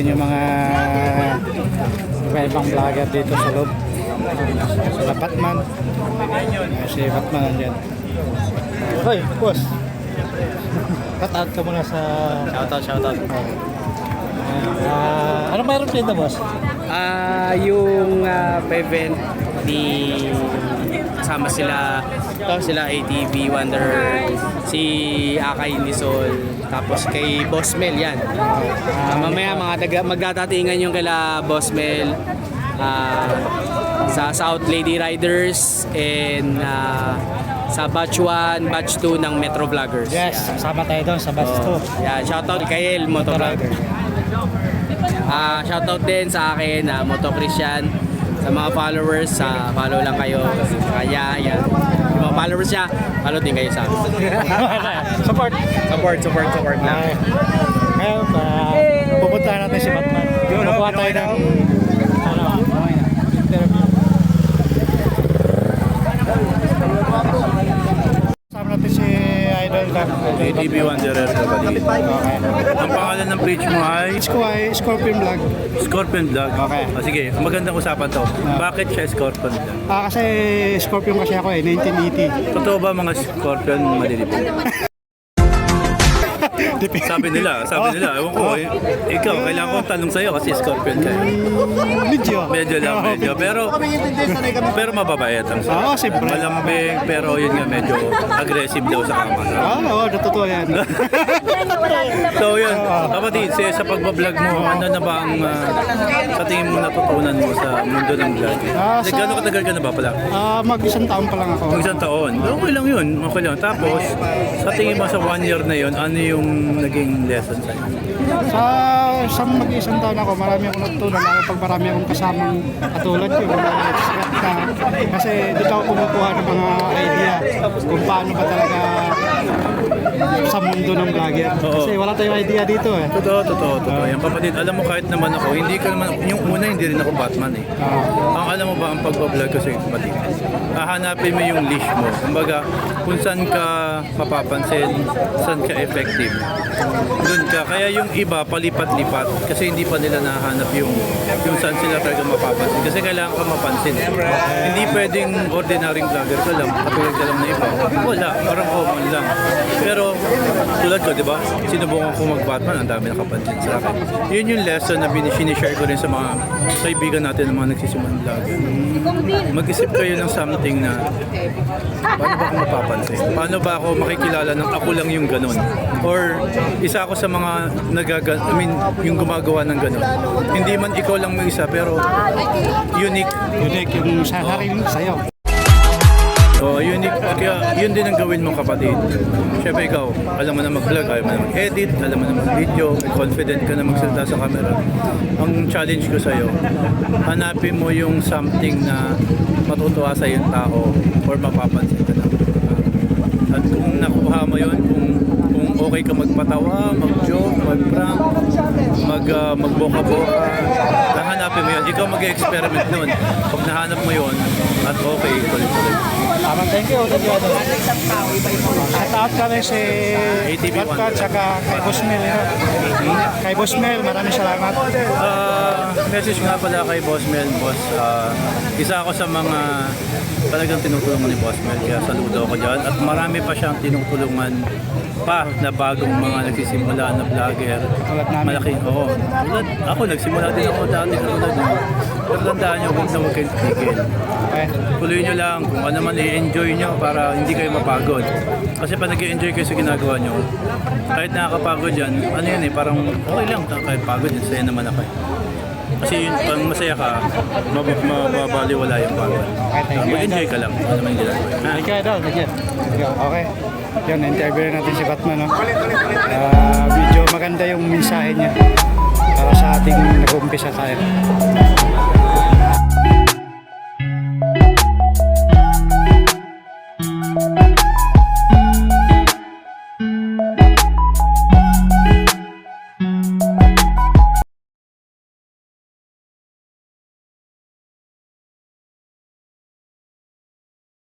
natin yung mga ibang vlogger dito sa loob. Sila Batman. Si Batman nandyan. Hoy, boss. Shout-out ka muna sa... Shoutout. Ano mayroon dito, boss? Yung event ni kasama sila ATV Wonder, si Akay Indisol, tapos kay Boss Mel yan. Mamaya magdadatingan yung kila Boss Mel sa South Lady Riders and sa batch 1, batch 2 ng Metro Vloggers. Yes, sama tayo doon sa batch 2. Yeah, shoutout kay El Motovlogger. Shoutout din sa akin, Moto Christian. Sa mga followers, follow lang kayo kaya yan. Yung mga followers niya, follow din kayo sa akin. Support lang. Ngayon, pupuntahan natin si Batman. Nakuha tayo ng interview. Kasama natin si Idol ATV Wanderer kapatid. Okay. Ang pangalan ng page mo ay Scorpion Vlog. Scorpion Vlog. Okay. Sige, magandang usapan to. Bakit siya Scorpion Vlog? Kasi Scorpion kasi ako 1980. Totoo ba mga Scorpion malilipin? Sabi nila, ewan ko, ikaw, kailangan kong tanong sa'yo kasi Scorpion ka. Medyo lang. Pero mababait ang sa'yo. Oo, siyempre. Malambing, pero yun nga medyo aggressive daw sa camera. Oo, totoo yan. So yun, kapatid, sa pagbablog mo, ano na ba ang sa tingin mo natutunan mo sa mundo ng vlog? Gano'ng katagal ka na ba pala? Mag-isang taon pa lang ako. Isang taon. Okay lang yun. Okay lang. Tapos, sa tingin mo sa 1 year na yun, ano yung naging lesson sa'yo? Sa mag-isang taon ako, marami akong natutunan. Lalo pag marami akong kasamang katulad ko, mga expert na. Kasi dito ako kumukuha ng mga idea kung paano ba talaga sa mundo ng vlogger. Kasi wala tayong idea dito eh. Totoo. Yan kapatid, alam mo kahit naman ako, hindi ka naman, yung una hindi rin ako Batman eh. Ang alam mo ba ang pagbablog kasi kapatid, hahanapin mo yung leash mo. Kumbaga, kung saan ka mapapansin, saan ka effective. Doon ka. Kaya yung iba, palipat-lipat. Kasi hindi pa nila nahanap yung saan sila talaga mapapansin. Kasi kailangan ka mapansin. Hindi pwedeng ordinaryong vlogger ka lang, katulad ka lang na iba. Wala, parang common lang. Pero, tulad ko, di ba? Sinubukan ko mag-Batman, ang dami nakapansin sa akin. Yun yung lesson na sinishare ko rin sa mga kaibigan natin ng mga nagsisimulang vlogger. Mag-isip kayo ng something na paano ba ako mapapansin? Paano ba ako makikilala ng ako lang yung ganun? Or isa ako sa mga yung gumagawa ng ganun. Hindi man ikaw lang may isa, pero unique Yung sa sarili sa'yo. Unique. Kaya yun din ang gawin mong kapatid. Siyempre ikaw, alam mo na mag-vlog, alam mo na mag-edit, alam mo na mag-video, confident ka na magsalita sa camera. Ang challenge ko sa'yo, hanapin mo yung something na matutuwa sa yung tao or mapapansin ka na. At kung nakuha mo yun, kung okay ka magpatawa, mag-joke, mag-prank, magboka-boka, nahanapin mo yun. Ikaw mag-experiment nun. Pag nahanap mo yun, at okay, tuloy-tuloy. Thank you. Shout out kami si ATV Batman tsaka kay Boss Mel. Kay Boss Mel, maraming salamat. Message nga pala kay Boss Mel, boss. Isa ako sa mga talagang tinutulungan ni Boss Mel, kaya saludo ako dyan. At marami pa siyang tinutulungan pa na bagong mga nagsisimula na vlogger. Malaking, tulad ako, nagsimula din ako dati tulad nyo. Pero tandaan nyo, huwag na huwag kayong tigil. Tuloy nyo lang kung ano man i-enjoy nyo para hindi kayo mapagod. Kasi pag nag-i-enjoy kayo sa ginagawa nyo, kahit nakakapagod yan, ano yan eh, parang okay lang, kahit pagod yan, saya naman ako. Kasi yun, pag masaya ka, mabaliwala yung pagod. Mag-enjoy ka lang, ano man ginagawa. Thank you, Idol. Okay. Yun, interview natin si Batman. No? Medyo maganda yung mensahe niya para sa ating nag-umpisa tayo.